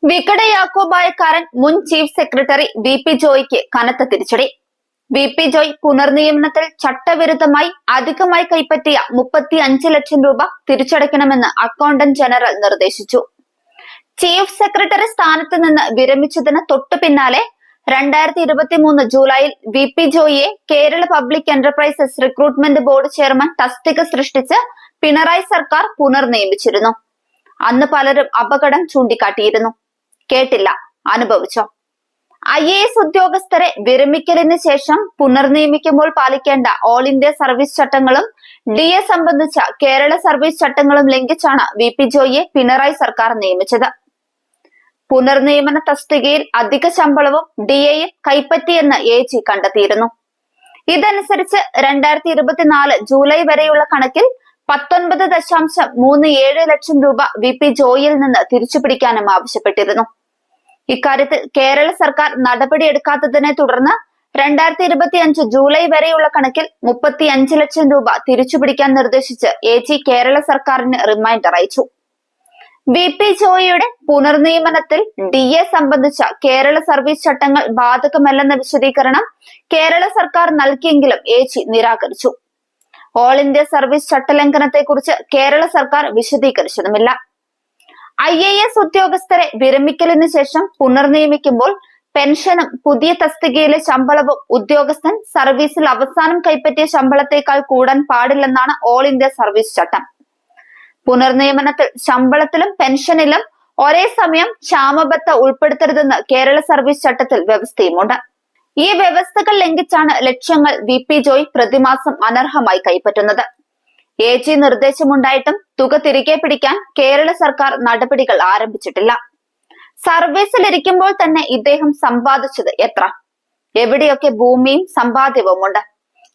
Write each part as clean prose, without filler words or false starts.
വികട യാക്കോബായക്കാരൻ മുൻ chief secretary VP. ജോയിക്ക് കനത്ത തിരിച്ചടി. വി.പി. ജോയ് പുനർനിയമനത്തിൽ ചട്ടവിരുദ്ധമായി അധികമായി കൈപ്പറ്റിയ 35 ലക്ഷം രൂപ തിരിച്ചടയ്ക്കണമെന്ന് അക്കൗണ്ടന്റ് ജനറൽ നിർദ്ദേശിച്ചു. ചീഫ് സെക്രട്ടറി സ്ഥാനത്ത് നിന്ന് വിരമിച്ചതിന് തൊട്ടു പിന്നാലെ 2023 ജൂലൈയിൽ വി.പി. ജോയിയെ Kerala public enterprises recruitment board chairman തസ്തിക സൃഷ്ടിച്ച് പിണറായി സർക്കാർ പുനർനിയമിച്ചിരുന്നു. അന്ന് പലരും അപകടം ചൂണ്ടിക്കാട്ടിയിരുന്നു. കേട്ടില്ല, അനുഭവിച്ചോ? IAS ഉദ്യോഗസ്ഥരെ വിരമിക്കലിന് ശേഷം പുനർനിയമിക്കുമ്പോൾ പാലിക്കേണ്ട ഓൾ ഇന്ത്യ സർവീസ് ചട്ടങ്ങളും DA സംബന്ധിച്ച കേരള സർവീസ് ചട്ടങ്ങളും ലംഘിച്ചാണ് വി.പി. ജോയിയെ പിണറായി സർക്കാർ നിയമിച്ചത്. പുനർനിയമന തസ്തികയിൽ അധിക ശമ്പളവും DAയും കൈപ്പറ്റിയെന്ന് AG കണ്ടെത്തിയിരുന്നു. ഇതനുസരിച്ച് 2024 ജൂലൈ വരെയുള്ള കണക്കിൽ 19.37 ലക്ഷം രൂപ വി.പി. ജോയിയിൽ നിന്ന് തിരിച്ചുപിടിക്കാനും ആവശ്യപ്പെട്ടിരുന്നു. ഇക്കാര്യത്തിൽ കേരള സർക്കാർ നടപടിയെടുക്കാത്തതിനെ തുടർന്ന് 2025 ജൂലൈ വരെയുള്ള കണക്കിൽ 35 ലക്ഷം രൂപ തിരിച്ചുപിടിക്കാൻ നിർദ്ദേശിച്ച് AG കേരള സർക്കാരിന് റിമൈൻഡർ അയച്ചു. വി.പി. ജോയിയുടെ പുനർനിയമനത്തിൽ DA സംബന്ധിച്ച കേരള സർവീസ് ചട്ടങ്ങൾ ബാധകമല്ലെന്ന വിശദീകരണം കേരള സർക്കാർ നൽകിയെങ്കിലും AG നിരാകരിച്ചു. ഓൾ ഇന്ത്യ സർവീസ് ചട്ടലംഘനത്തെക്കുറിച്ച് കേരള സർക്കാർ വിശദീകരിച്ചതുമില്ല. IAS ഉദ്യോഗസ്ഥരെ വിരമിക്കലിന് ശേഷം പുനർനിയമിക്കുമ്പോൾ പെൻഷനും പുതിയ തസ്തികയിലെ ശമ്പളവും ഉദ്യോഗസ്ഥൻ സർവീസിൽ അവസാനം കൈപ്പറ്റിയ ശമ്പളത്തേക്കാൾ കൂടാൻ പാടില്ലെന്നാണ് ഓൾ ഇന്ത്യ സർവീസ് ചട്ടം. പുനർനിയമനത്തിൽ ശമ്പളത്തിലും പെൻഷനിലും ഒരേ സമയം ക്ഷാമബത്ത ഉൾപ്പെടുത്തരുതെന്ന് കേരള സർവീസ് ചട്ടത്തിൽ വ്യവസ്ഥയുമുണ്ട്. ഈ വ്യവസ്ഥകൾ ലംഘിച്ചാണ് ലക്ഷ്യങ്ങൾ വി.പി. ജോയ് പ്രതിമാസം അനർഹമായി കൈപ്പറ്റുന്നത്. AG നിർദ്ദേശമുണ്ടായിട്ടും തുക തിരികെ പിടിക്കാൻ കേരള സർക്കാർ നടപടികൾ ആരംഭിച്ചിട്ടില്ല. സർവീസിലിരിക്കുമ്പോൾ തന്നെ ഇദ്ദേഹം സമ്പാദിച്ചത് എത്ര? എവിടെയൊക്കെ ഭൂമിയും സമ്പാദ്യവുമുണ്ട്?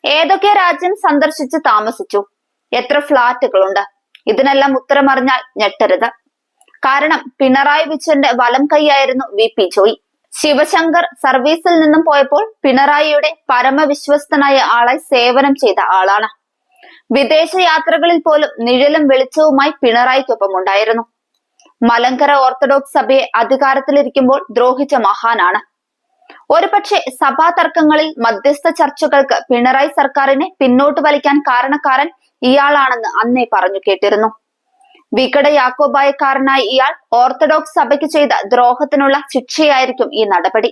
ഏതൊക്കെ രാജ്യം സന്ദർശിച്ച് താമസിച്ചു? എത്ര ഫ്ളാറ്റുകളുണ്ട്? ഇതിനെല്ലാം ഉത്തരമറിഞ്ഞാൽ ഞെട്ടരുത്. കാരണം പിണറായി വിജയന്റെ വലം കൈയായിരുന്നു വി.പി. ജോയ്. ശിവശങ്കർ സർവീസിൽ നിന്നും പോയപ്പോൾ പിണറായിയുടെ പരമവിശ്വസ്തനായ ആളായി സേവനം ചെയ്ത ആളാണ്. വിദേശ യാത്രകളിൽ പോലും നിഴലും വെളിച്ചവുമായി പിണറായിക്കൊപ്പം ഉണ്ടായിരുന്നു. മലങ്കര ഓർത്തഡോക്സ് സഭയെ അധികാരത്തിലിരിക്കുമ്പോൾ ദ്രോഹിച്ച മഹാനാണ്. ഒരുപക്ഷെ സഭാ തർക്കങ്ങളിൽ മധ്യസ്ഥ ചർച്ചകൾക്ക് പിണറായി സർക്കാരിനെ പിന്നോട്ട് വലിക്കാൻ കാരണക്കാരൻ ഇയാളാണെന്ന് അന്നേ പറഞ്ഞു കേട്ടിരുന്നു. വികട യാക്കോബായക്കാരനായ ഇയാൾ ഓർത്തഡോക്സ് സഭയ്ക്ക് ചെയ്ത ദ്രോഹത്തിനുള്ള ശിക്ഷയായിരിക്കും ഈ നടപടി.